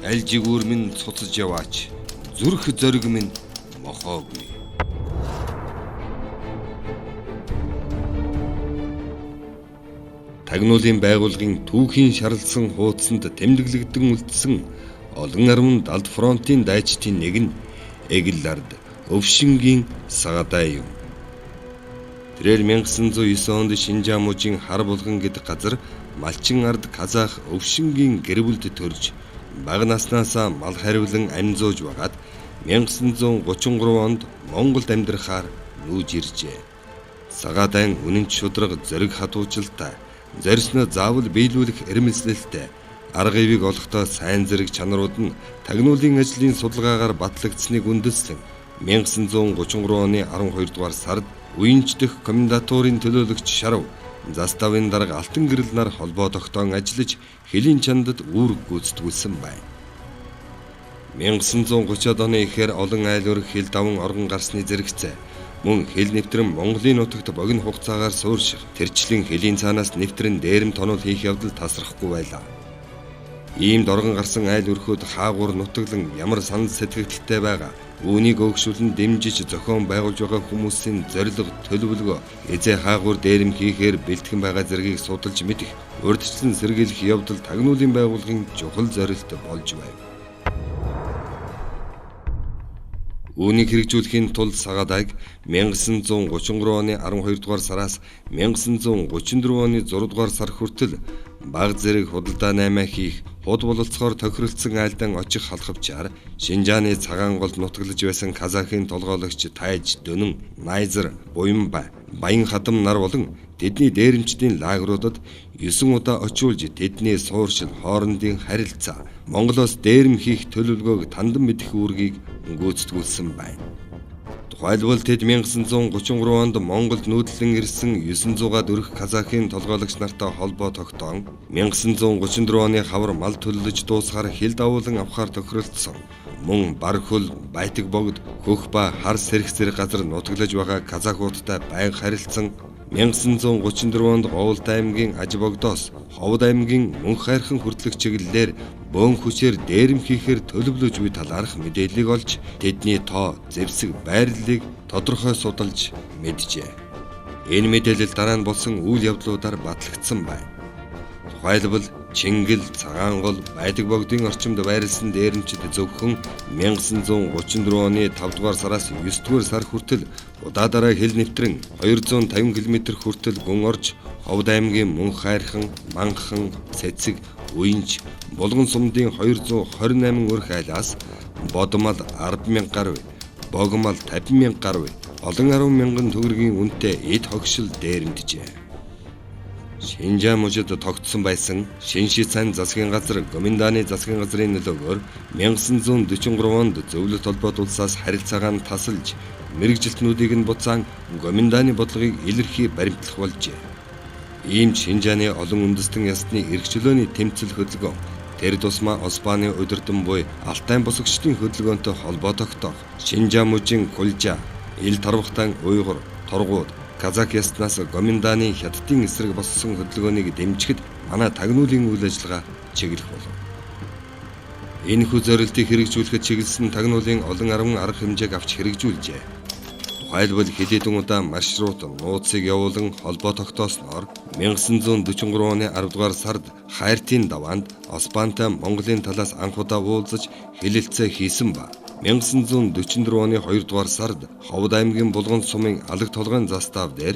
Аль жигүүр минь цуцаж яваач. Зүрх зориг минь мохоогүй. Тагнуулын байгууллагын түүхийн шаралсан хуудсанд тэмдэглэгдэн үлдсэн олон арван далд фронтын дайчдын нэг нь Эглард Өвшингийн Сагадай юм. Тэрээр 1909 онд Шинжаан мужийн хар булган гэдэг газар малчин ард казах Өвшингийн гэр бүлд төрж бага наснаасаа мал хариулан амь зууж байгаад 1933 онд Монголд амьдрахаар нүүж иржээ. Сагадай үнэн шудраг зориг хатуужилтай, зорьсноо заавал биелүүлэх эрмэлзлэлтэй, арга ивийг олохдоо сайн зэрэг чанарууд нь тагнуулын ажлын судалгаагаар батлагдсныг үндэслэн 1933 оны 12 дугаар сард Уянч дэх комендатурын төлөөлөгч Шарав заставын дарга Алтан гэрэл нар холбоо тогтоон ажиллаж Хэлийн чандад үүрэг гүйцэтгүүлсэн байна. 1930-ад оны ихэр олон айлуур хил даван оргон гарсны зэрэгцээ мөн хил нэвтрэн Монголын нутагт богино хугацаагаар суурших тэрчлэн Хэлийн цаанаас нэвтрэн дээрэм тонол хийх явдал тасрахгүй байлаа. Иймд оргон гарсан айл өрхөд хаагуур нутаглан ямар санал сэтгэгдэлтэй байгаа үүнийг өгшүүлэн дэмжиж зохион байгуулж байгаа хүмүүсийн зорилго төлөвлөгөө эзээ хаагуур дээрэм хийхээр бэлтгэн байгаа зэргийг судалж мэдэх урьдчилан сэргийлэх явдал тагнуулын байгууллагын чухал зорилт болж байна. Үүнийг хэрэгжүүлэхийн тулд Сагадайг 1933 оны 12 дугаар сараас 1934 оны 6 дугаар сар хүртэл баг зэрэг худалдаа 8 хийх, худ бололцохоор тохиролцсон айлдан очих халахвчаар Шинжааны цагаан голд нутаглаж байсан казахын толгойлогч Тайж Дөнөн, Найзар, Буянба, Баян хадам нар болон тэдний дээрэмчдийн лагеруудад 9 удаа очиулж тэдний сууршил хоорондын харилцаа, Монголоос дээрэм хийх төлөвлөгөөг тандан мэдэх үүргийг гүйцэтгүүлсэн байна. Тухайлбал тэд 1933 онд Монголд нүүдлэн ирсэн 900-аад өрх казахын толгойлогч нартай холбоо тогтоон 1934 оны хавар мал төлөлж дуусгаар хил давуулан авахар тохиролцсон. Мөн бар хөл, байтаг богд, хөх ба хар сэрх зэрэг газар нутаглаж байгаа казахуудтай байнга харилцсан 1934 онд Говьлд аймгийн Ажбогдоос Ховд аймгийн Мөнх хайрхан хүртэлх чиглэлээр бөөн хүчээр дээрэм хийхээр төлөвлөж буй талаарх мэдээллийг олж тэдний тоо, зэвсэг, байрлалыг тодорхой судалж мэджээ. Энэ мэдээлэл дараа нь болсон үйл явдлуудаар батлагдсан байна. Тухайлбал Чингэл, Цагаангол, Байдаг богдын орчимд байрласан дээрэмчид зөвхөн 1934 оны 5 дугаар сараас 9 дугаар сар хүртэл удаадараа хил нэвтрэн 250 км хүртэл гүн орж Ховд аймгийн Мөнх хайрхан, Манхан, Цэцэг, Уянч, Булган сумдын 228 өрх айлаас Бодмал 10,000 гаруй, Богмал 50,000 гаруй, олон 10,000 төгрөгийн үнэтэй эд хогшил дээрэмджээ. Шинжаан мужид тогтсон байсан Шинши цайн засгийн газар Гоминдааны засгийн газрын нөлөөгөөр 1943 онд зөвлөлт холбоот улсаас харилцаагаа нь тасалж мэрэгжилтнүүдийг нь буцаан Гоминдааны бодлогыг илэрхий баримтлах болжээ. Ийм Шинжааны олон үндэстэн ясны эрхчлөөний тэмцэл хөдөлгөөн тэр тусмаа Оспаны удирдан буй Алтай босгочдын хөдөлгөөнтэй холбоо тогтоох Шинжаан мужийн Кулжа, Ил Тарвахтан Уйгур, Торгууд Казак яснаас Гоминдааны хятадын эсрэг болсон хөдөлгөөнийг дэмжихэд манай тагнуулын үйл ажиллагаа чиглэх болов. Энэхүү зорилтыг хэрэгжүүлэхэд чиглэсэн тагнуулын олон арван арга хэмжээг авч хэрэгжүүлжээ. Тухайлбал хэдийдэн удаа маршрут нууцыг явуулан холбоо тогтоосноор 1943 оны 10 дугаар сард Хайртын даваанд Оспантай Монголын талаас анх удаа уулзаж хэлэлцээ хийсэн ба 1944 оны 2 дугаар сард Ховд аймгийн Булган сумын алаг толгойн застав дээр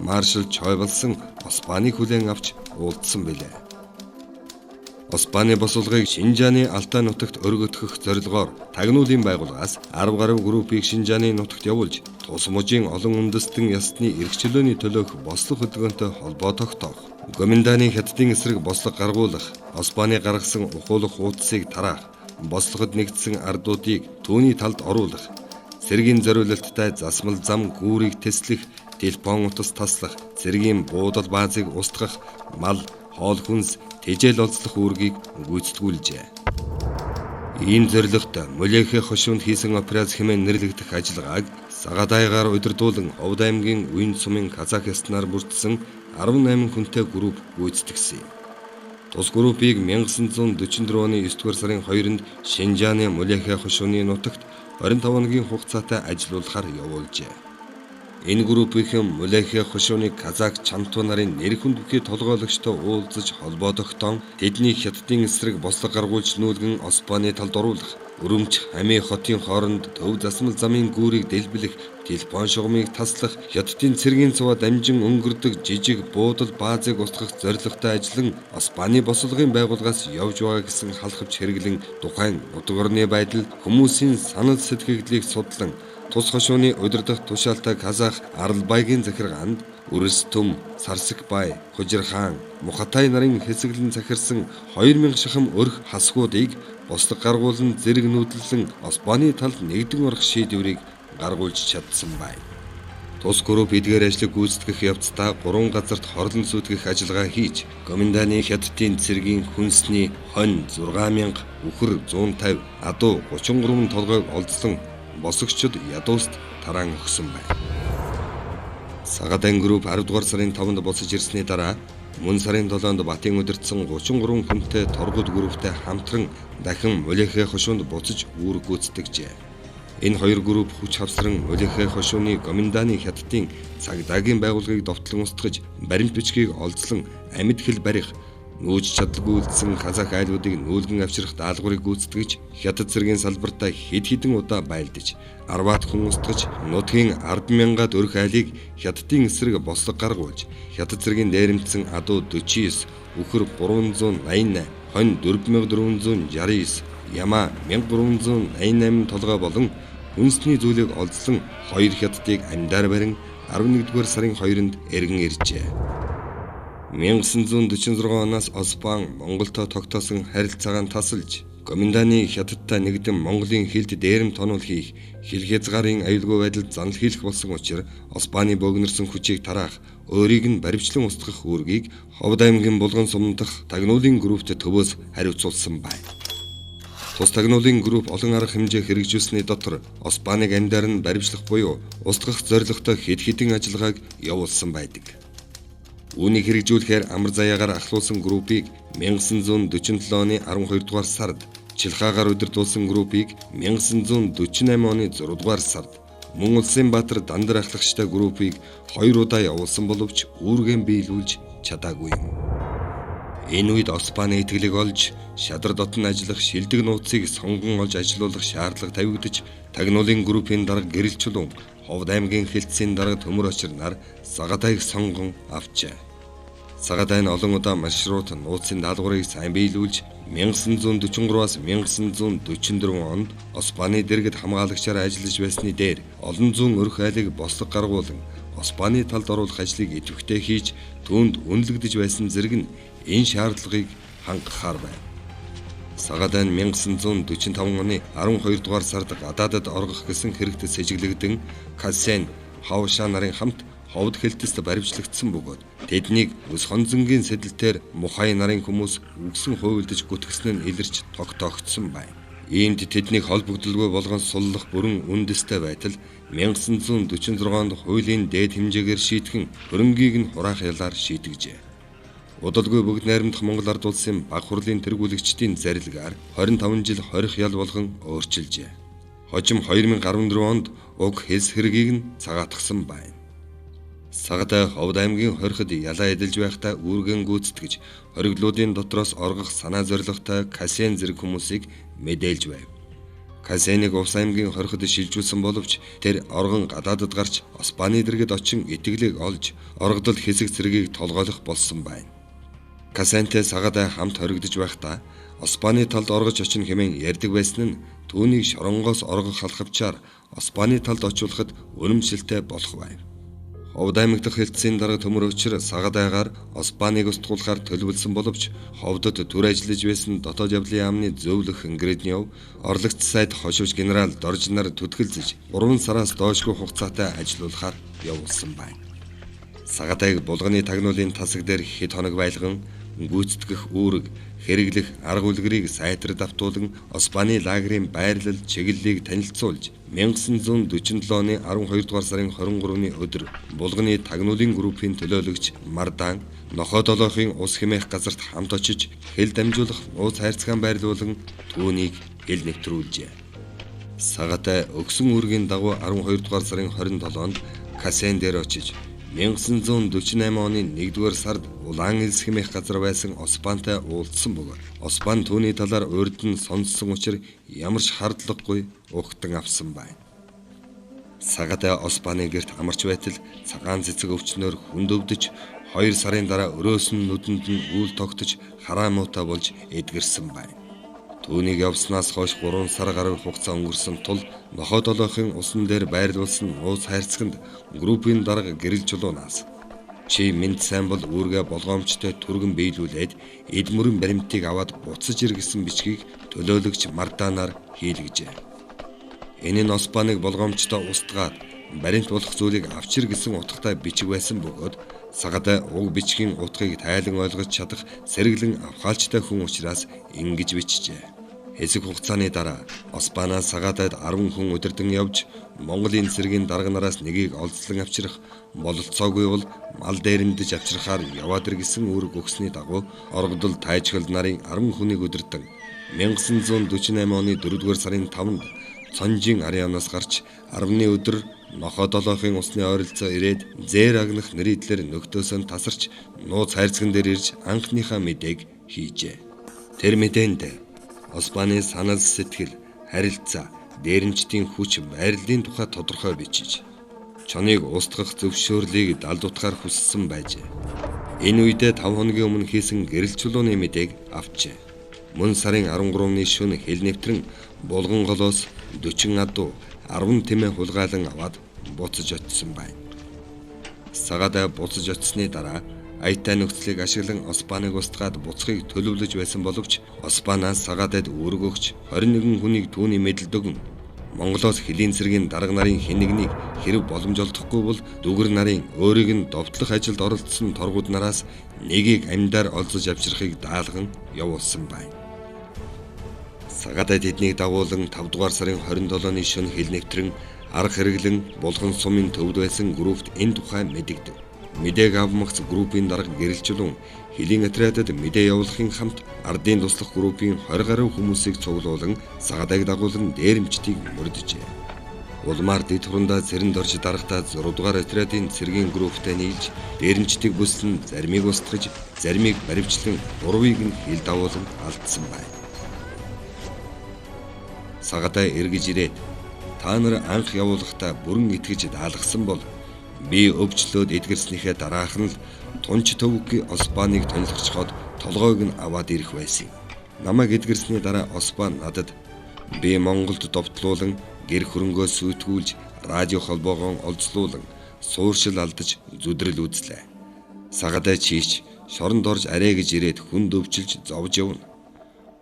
маршал Чойволсон Оспаныг хүлээн авч уулзсан билээ. Оспаны босолгыг Шинжааны Алтай нутагт өргөдгөх зорилгоор тагнуулын байгууллагаас 10 гаруй группийг Шинжааны нутагт явуулж тус мужийн олон үндэстэн ясны эрхчлөөний төлөөх бослог хөдөлгөөнтэй холбоо тогтоох, Гоминдааны хятадын эсрэг бослог гаргуулах, Оспаны гаргасан ухуулах хуудсыг тараах, бослогод нэгдсэн ардуудыг түүний талд оруулах, цэргийн зориулалттай засмал зам гүүрийг теслэх, телефон утас таслах, цэргийн буудал баазыг устгах, мал, хоол хүнс, тэжээл олзлох үүргийг гүйцэтгүүлжээ. Ийм зорилготой Мөлөөхө хошуунд хийсэн операц хэмээн нэрлэгдэх ажиллагааг Сагадайгаар удирдуулан Ховд аймгийн Уян сумын казах яснаар бүрдсэн 18 хүнтэй групп гүйцэтгсэн юм. Тус группийг 1944 оны 9-р сарын 2-нд Шинжааны Мулехэ хошууны нутагт 25 хоногийн хугацаатай ажилуулахаар явуулжээ. Энэ группийнхэн Мулехэ хошууны казак чамтуу нарын нэр хүндвхий толгойлогчтой уулзаж холбоо тогтоон тэдний хятадын эсрэг бослог гаргуулж нүүлгэн Османы талд оруулах, Өрөмч Хами хотын хооронд төв засмал замын гүүрийг дэлбэлэх, телефон шугамыг таслах, хятадын цэргийн цуваа дамжин өнгөрдөг жижиг буудал баазыг устгах зорилготой ажиллан Османы бослогын байгууллагаас явж байгаа гэсэн халахвч хэрэглэн тухайн нутаг орны байдал, хүмүүсийн санал сэтгэгдлийг судлан тус хошууны удирдах тушаалтай казах Аралбайгийн захиргаанд Үрс-Түм, Сарсикбай, Хужирхан, Мухатай нарын хэсэглэн захирсан 2000 шахам өрх хасгуудыг бослог гаргуулан зэрэг нүүдэлэн Османы талд нэгдэн орох шийдвэрийг гаргуулж чадсан байна. Тус групп эдгээр ажлыг гүйцэтгэх явцдаа 3 газарт хорлон сүйтгэх ажиллагаа хийж, Гоминданы хятадын цэргийн хүнсний хонь 6000, үхэр 150, адуу 33 толгойг олдсон босогчид ядууст тараан өгсөн байна. Сагадан групп 10 дугаар сарын 5-нд босож ирсний дараа мөн сарын 7-нд Батын удирдсан 33 хүнтэй торгууд групптэй хамтран дахин Мулехэ хошуунд буцаж үүрэг гүйцэтгэжээ. Энэ хоёр групп хүч хавсран Мулехэ хошууны Гоминданы хятадын цагдаагийн байгууллагыг довтлон устгаж, баримт бичгийг олзлон амьд хэл барих, нүүж чадалгүй үлдсэн казак айлуудыг нүүлгэн авчрах даалгаврыг гүйцэтгэж, хятад цэргийн салбартаа хэд хэдэн удаа байлдаж, арваад хүн устгаж, нутгийн 10,000-аад өрх айлыг хятадын эсрэг бослог гаргуулж, хятад цэргийн дээрэмдсэн адуу 49, үхэр 388, хонь 4469, яма 1388 толгой болон үнсний зүйлийг олзлон хоёр хятадыг амьдаар барин 11-р сарын 2-нд эргэн иржээ. 1946 оноос Осман Монголтой тогтоосон харилцаагаа тасалж, Гоминданы хятадтай нэгдэн Монголын хилд дээрэмт тонол хийх, хил хязгаарын аюулгүй байдалд занал хийх болсон учраас Османы богинорсон хүчийг тараах, өөрийг нь баривчлан устгах үүргийг Ховд аймгийн Булган сумдах тагнуулын группт төвөөс хариуцуулсан байна. Тус тагнуулын групп олон арга хэмжээ хэрэгжүүлсэний дотор Османыг амьдаар нь баривчлах буюу устгах зорилготой хэд хэдэн ажиллагааг явуулсан байдаг. Үүнийг хэрэгжүүлэхээр амар заяагаар ахлуулсан группийг 1947 оны 12 дугаар сард, Чилхаагаар удирдуулсан группийг 1948 оны 6 дугаар сард, мөн Улсын Баатар Дандар ахлагчтай группийг 2 удаа явуулсан боловч үүргээ биелүүлж чадаагүй юм. Энэ үед Османы итгэлийг олж, шадар дотн ажиллах шилдэг нууцыг сонгон олж ажилуулах шаардлага тавигдаж, тагнуулын группийн дарга Гэрэл Чулуун, Ховд аймгийн хэлтсийн дарга Төмөр Очир нар Сагадайг сонгон авчээ. Сагадай нь олон удаа маршрут нууцын даалгаврыг сайн биелүүлж 1943-аас 1944 онд Османы дэргэд хамгаалагчаар ажиллаж байсны дээр олон зуун өрх айлыг бослог гаргуулan Османы талд оруулах ажлыг идэвхтэй хийж түүнд үнэлэгдэж байсан зэрэг нь энэ шаардлагыг хангахаар байна. Сагадай нь 1945 оны 12 дугаар сард гадаадад оргох гэсэн хэрэгтэд сэжиглэгдэн Касен, Хавша нарын хамт Ховд хэлтэст баривчлагдсан бөгөөд тэднийг өс хонзонгийн сэдэлтээр Мухай нарын хүмүүс үгсэн хуйлдаж гүтгсэн нь илэрч тогтоогдсон байна. Иймд тэднийг холбогдлого болгон суллах бүрэн үндэстэй байтал 1946 онд хуулийн дээд хэмжээгээр шийтгэн хөрөнгийг нь хураах ялаар шийтгэжээ. Удалгүй бүгд найрамдах Монгол Ард улсын баг хурлын тэргүүлэгчдийн зарилгаар 25 жил хорих ял болгон өөрчилжээ. Хожим 2014 онд уг хэлс хэргийг нь цагаатгсан байна. Сагадай Ховд аймгийн хориход ялаа эдэлж байхдаа үүргэн гүйцэтгэж, хориглуудын дотроос оргох санаа зорилготой Касен зэрэг хүмүүсийг мэдээлж байв. Касеныг Увс аймгийн хориход шилжүүлсэн боловч тэр оргон гадаадад гарч Османы дэргэд очин итгэлийг олж, оргодол хэсэг зэргийг толгойлох болсон байна. Касентэй Сагадай хамт хоригдож байхдаа Османы талд оргож очин хэмээн ярьдаг байсан нь түүнийг шоронгоос оргох халахвчаар Османы талд очуулахад үнэмшилтэй болох байв. Ховд аймаг дахь хэлтсийн дарга Төмөр Очир Сагадайгаар Османыг устгуулахаар төлөвлөсөн боловч Ховдод төр ажиллаж байсан дотоод явдлын яамны зөвлөх Грэднев, орлогч сайд хошууч генерал Дорж нар түтгэлзэж 3 сараас доошгүй хугацаатай ажиллуулахаар явуулсан байна. Сагадайг булганы тагнуулын тасаг дээр хэд хоног байлган гүйцэтгэх үүрэг, хэрэглэх арга үлгэрийг сайтар давтуулан Османы лагерийн байрлал чиглэлийг танилцуулж 1947 оны 12 дугаар сарын 23-ны өдөр булганы тагнуулын группийн төлөөлөгч Мардан Нохой долоохын ус хэмээх газарт хамт очиж хэл дамжуулах нууц хайрцагаан байрлуулан түүнийг хэл нэвтрүүлжээ. Сагатай өгсөн үүргийн дагуу 12 дугаар сарын 27-нд Касен дээр очиж 1948 оны 1-р сард Улаан элс хэмээх газар байсан Оспантай уулзсан бөгөөд Оспан түүний талаар урьд нь сонссон учраас ямар ч хардлагагүй ухтан авсан байна. Сагатай Оспаны гэрт амарч байтал цагаан цэцэг өвчнөөр хүнд өвдөж 2 сарын дараа өрөөсөн нүдэнд нь үл тогтож хараа муутай болж эдгэрсэн байна. Түүнийг явснаас хойш 3 сар гаруй хугацаа өнгөрсөн тул нохой долоохын усан дээр байрлуулсан нууц хайрцагт группийн дарга гэрэл чулуунаас чи минь сайн бол үүргээ болгоомжтой түргэн биелүүлээд эд мөрөн баримтыг аваад буцаж ир гэсэн бичгийг төлөөлөгч Марданаар хийлгэжээ. Энэ нь Оспаныг болгоомжтой устгаад баримт болох зүйлийг авчир гэсэн утгатай бичиг байсан бөгөөд Сагатай уг бичгийн утгыг тайлан ойлгож чадах сэргэлэн авхаалжтай хүн учраас ингэж бичжээ. Хэсэг хугацааны дараа Оспанаас Сагатайд 10 хүн удирдан явж Монголын цэргийн дарга нараас нэгийг олзлон авчрах бололцоогүй бол мал дээрэндэж авчрахаар яваад ир гэсэн үүрэг өгсөний дагуу оргодол тайжгал нарын 10 хүнийг удирдан 1948 оны 4-р сарын 5-нд Цонжийн арианаас гарч 10-ны өдөр нохой долоохын усны ойролцоо ирээд зээр агнах нэрийдлэр нөхдөөсөө тасарч нууц хайрцаган дээр ирж анхныхаа мэдээг хийжээ. Тэр мэдээнд Оспаны санал сэтгэл, харилцаа, дээрэмчдийн хүч, байрлалын тухай тодорхой бичиж чоныг устгах зөвшөөрлийг далдутгаар хүссэн байжээ. Энэ үедээ 5 хоногийн өмнө хийсэн гэрэл чулууны мэдээг авчээ. Мөн сарын 13-ны шөнө хэл нэвтрэн булган голоос 40 адуу 10 тэмээ хулгайлан аваад буцаж очсон байна. Сагатай буцаж очсны дараа аятай нөхцөлийг ашиглан Оспаныг устгаад буцахыг төлөвлөж байсан боловч Оспанаас Сагатайд үүрэг өгч 21 хүнийг түүний мэдэлд өгнө. Монголоос хөлийн цэргийн дарга нарын хинэгнийг хэрэг боломж олдохгүй бол дүгэр нарын өөрийг нь довтлох ажилд оролцсон торгууд нараас нэгийг амьдаар олзож авчрахыг даалган явуулсан байна. Сагатай тэднийг дагуулan 5 дугаар сарын 27-ны шөнө хэл нэвтрэн арга хэрэглэн булган сумын төвд байсан группт энэ тухай мэдэгдэв. Мэдээг авмагц группийн дарга гэрэл чулуун хөлийн отрядад мэдээ явуулахын хамт ардын туслах группийн 20 гаруй хүмүүсийг цуглуулan Сагатайг дагуулan дээрэмчдийг мөрдөжээ. Улмаар дэд хурандаа цэрэнд орж дарагтаа 6 дугаар отрядын цэргийн групптэй нийлж дээрэмчдийг бүслэн заримыг устгаж, заримыг баривчлан 3-ыг нь хил дагуулan алдсан байна. Сагатай эргэж ирээд та нар анх явуулахдаа бүрэн итгэж даалгасан бол би өвчлөөд эдгэрснийхээ дараах нь л тунч төвөг Оспаныг тонилгочход толгойг нь аваад ирэх байсан. Намайг эдгэрсний дараа Оспан надад би Монголд довтлуулан гэр хөрөнгөө сүйтгүүлж радио холбоогоо олзлуулан сууршил алдаж зүдрэл үзлээ. Сагатай чийч шоронд орж арай гэж ирээд хүнд өвчилж зовж явна.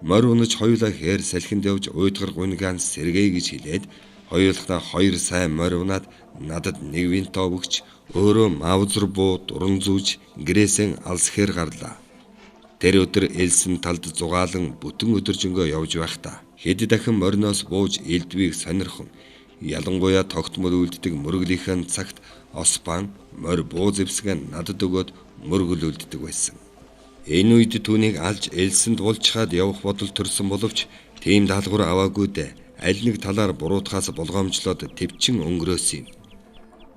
Морь унаж хоёулаа хээр салхинд явж уйдгар гунигаан сэргэе гэж хэлээд хоёулахтаа 2 сайн морь унаад надад нэг винтоо өгч өөрөө мавзар буу дуран зүүж гэрээсээ алс хээр гарлаа. Тэр өдөр элсэн талд зугаалan бүтэн өдөржингөө явж байхдаа хэд дахин мориноос бууж элдвийг сонирхон ялангуяа тогтмол үлддэг мөрөглийнхэн цагт Оспан морь буу зэвсгэн надад өгөөд мөргөл үлддэг байсан. Энэ үед түүнийг алж элсэнд уулзчаад явах бодол төрсөн боловч тийм даалгавар аваагүй дээ. Аль нэг талаар буруутахаас болгоомжлоод төвчин өнгөрөөсөн юм.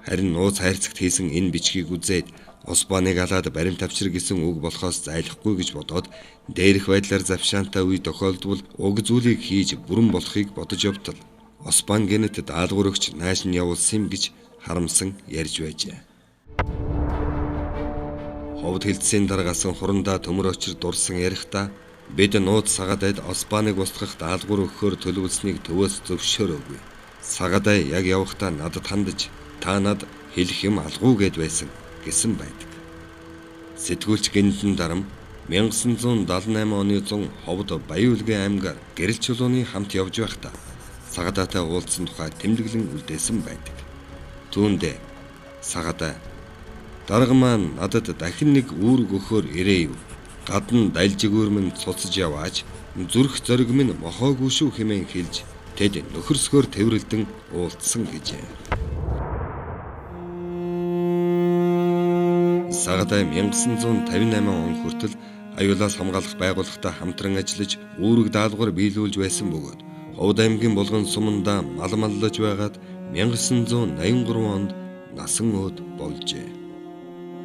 Харин нууц хайрцагт хийсэн энэ бичгийг үзээд Оспаныг алаад баримт авчир гэсэн үг болохоос зайлахгүй гэж бодоод дээрх байдлаар завшаантай үе тохиолдвол уг зүйлийг хийж бүрэн болохыг бодож явтал Оспан гэнэт даалгавар өгч нааш нь явуулсан юм гэж харамсан ярьж байжээ. Ховд хилцээний дараагасан хурандаа төмөр очир дурсан ярихдаа бид нууц Сагатайд Оспаныг устгах даалгавар өгөхөөр төлөвлөснийг төвөөс зөвшөөрөөгүй. Сагатай яг явахдаа надад хандаж та над хэлэх юм алгуу гэд байсан гэсэн байдаг. Сэтгүүлч Гэнэтэн дарам 1978 оны 100 ховд Баян-Улгийн аймгаар гэрэл чулууны хамт явж байхдаа Сагатайтай уулзсан тухай тэмдэглэн үлдээсэн байдаг. Түүндээ Сагатай дарга маань надад дахин нэг үүрэг өгөхөөр ирээ юу. Гадна дайлжигүүр минь цуцж яваач зүрх зориг минь мохоогүй шүү хэмээн хэлж тэд нөхөрсгөөр тэврэлдэн уулзсан гэжээ. Сагадай 1958 он хүртэл аюулаас хамгаалах байгууллагатай хамтран ажиллаж үүрэг даалгавар биелүүлж байсан бөгөөд Ховд аймгийн Булган сумандаа мал маллаж байгаад 1983 онд насан өөд болжээ.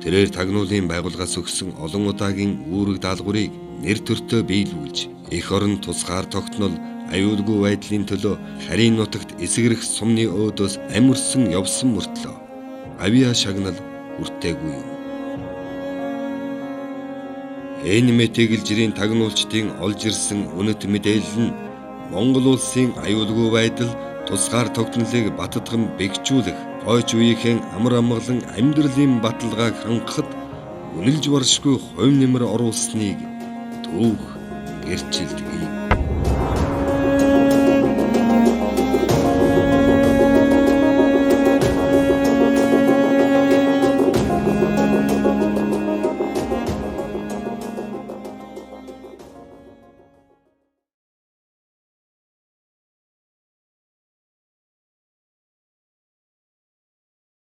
Тэрээр тагнуулын байгууллагаас өгсөн олон удаагийн үүрэг даалгаврыг нэр төртөө биелүүлж, эх орон тусгаар тогтнол аюулгүй байдлын төлөө харийн нутагт эсгэрэх сумны өөдөөс амирсан явсан мөртлөө авиа шагнал хүртээгүй юм. Энэ мэтгэлжирийн тагнуулчдын олж ирсэн үнэт мэдээлэл нь Монгол улсын аюулгүй байдал тусгаар тогтнолыг баттган бэхжүүлэх, хойч үеийнхэн амар амгалан амьдралын баталгааг хангахад үнэлж баршгүй хувь нэмэр оруулсныг түүх гэрчилдэг юм.